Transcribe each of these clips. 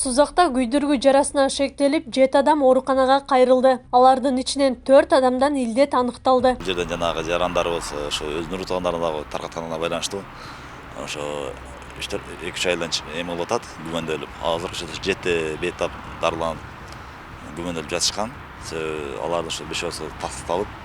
Сузакта күйдүргү жарасына шектелип 7 адам ооруканага кайрылды. Алардын ичинен 4 адамдан илдет аныкталды. Бул жерден жанагы жарандарыбыз ошо өзүнүн урутгандарына таркатканына байланыштуу ошо 2-3 айдан эме болуп атат, күмөндөлүп. Азыр 7 бейтап дарыланып күмөндөлүп жатышкан. Аларды ошо бешөөсү тасталып,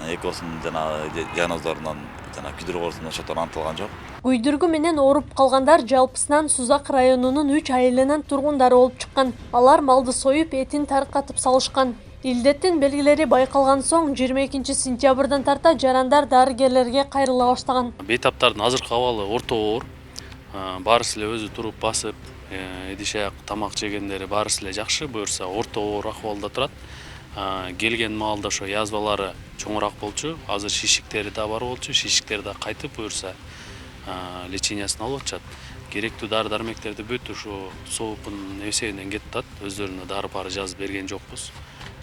экөөсүнүн жанагы диагноздорунан күйдүргү оорусунун ошотон анықталган жок. Күйдүргү менен ооруп калгандар жалпысынан Сузак районунун 3 айылынын тургундары болуп чыккан. Алар малды союп, этин таркатып салышкан. Илдеттин белгилери байкалган соң 22 сентябрдан тарта жарандар дарыгерлерге кайрыла баштаган. Бейтаптардын азыркы абалы орто оор. Баарысы эле өзү туруп басып, идиш аяк тамак жегендери баарысы эле жакшы, буюрса орто оор акыбалда турат. Келген маалда ошо язвалары чоңураак болчу, азыр шишиктери да бар болчу, шишиктер да кайтып буюрса лечениясын алып атышат. Керектүү дары дармектерди бүт ушу соопун эсебинен кетип атат. Өздөрүнө дары-бары жазып берген жокпуз.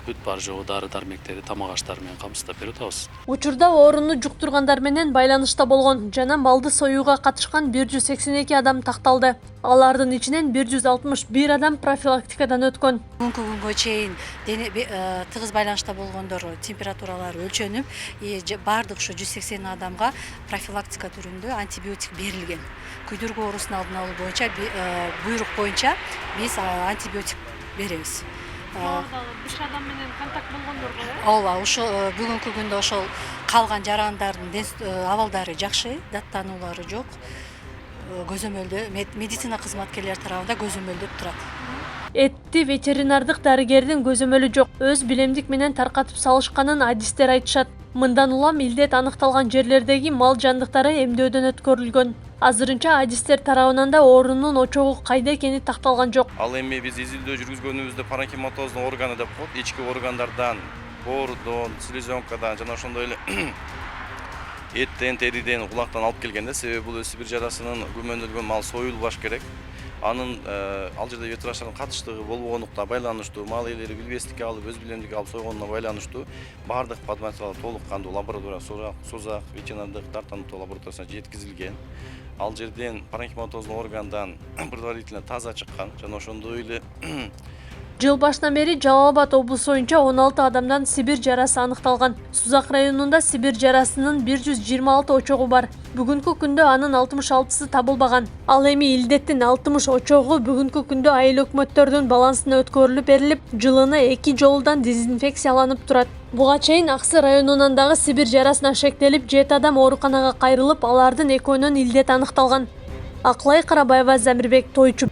Бүт бар жогу дары дармектери тамак аштары менен камсыздап берип атабыз. Учурда ооруну жуктургандар менен байланышта болгон жана малды союуга катышкан 182 адам такталды. Алардын ичинен 161 адам профилактикадан өткөн. Бүгүнкү күнгө чейин тыгыз байланышта болгондор температуралары өлчөнүп, баардык ушу 180 адамга профилактика түрүндө антибиотик берилген. Күйдүргү оорусун алдын алуу боюнча буйрук боюнча биз антибиотик беребиз. 5 адам менен контакт болгондорго, Ооба, ошо бүгүнкү күндө ошол калган жарандардын абалдары жакшы, даттануулары жок. Көзөмөлдө медицина кызматкерлери тарабында көзөмөлдөп турат. Этти ветеринардык дарыгердин көзөмөлү жок. Өз билемдик менен таркатып салышканын адистер айтышат. Мындан улам илдет аныкталган жерлердеги мал жандыктары эмдөөдөн өткөрүлгөн. Азырынча адистер тарабынан да оорунун очогу кайда экени такталган жок. Ал эми биз изилдөө жүргүзгөнүбүздө паранхематоздун органы деп коет, ички органдардан, боордон, селезенкадан жана ошондой эле эттен, териден, кулактан алып келгенде, себеби бул Сибирь жарасынын күмөндөлгөн мал союлбаш керек. Анын ал жерде ветврачтардын катыштыгы болбогондуктан байланыштуу, мал ээлери билбестикке алып, өз билемдиги алып сойгонуна байланыштуу баардык подматериалдар толук кандуу лаборатория Сузак ветеринардык дартануу лабораториясына жеткизилген. Ал жерден паранхематоздун органдан предварительно таза чыккан жана ошондой эле Жыл башынан бери Жалал Абад облусу боюнча 16 адамдан Сибирь жарасы аныкталган. Сузак районунда Сибирь жарасынын 126 очогу бар. Бүгүнкү күндө анын 66сы табылбаган. Ал эми илдеттин 60 очогу бүгүнкү күндө айыл өкмөттөрдүн балансына өткөрүлүп берилип, жылына 2 жолудан дезинфекцияланып турат. Буга чейин Аксы районунан дагы Сибирь жарасына шектелип 7 адам ооруканага кайрылып, алардын экөөнөн илдет аныкталган. Акылай Карабаева, Замирбек Тойчу.